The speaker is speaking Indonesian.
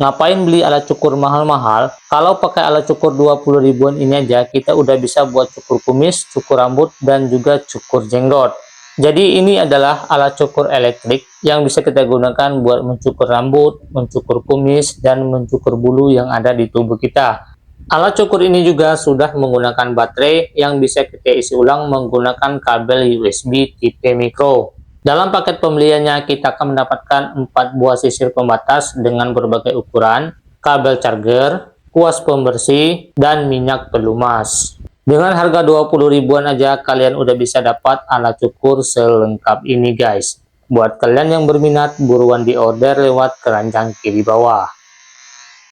Ngapain beli alat cukur mahal-mahal? Kalau pakai alat cukur 20 ribuan ini aja, kita udah bisa buat cukur kumis, cukur rambut, dan juga cukur jenggot. Jadi ini adalah alat cukur elektrik yang bisa kita gunakan buat mencukur rambut, mencukur kumis, dan mencukur bulu yang ada di tubuh kita. Alat cukur ini juga sudah menggunakan baterai yang bisa kita isi ulang menggunakan kabel USB tipe micro. Dalam paket pembeliannya, kita akan mendapatkan 4 buah sisir pembatas dengan berbagai ukuran, kabel charger, kuas pembersih, dan minyak pelumas. Dengan harga 20 ribuan aja, kalian udah bisa dapat alat cukur selengkap ini guys. Buat kalian yang berminat, buruan di order lewat keranjang kiri bawah.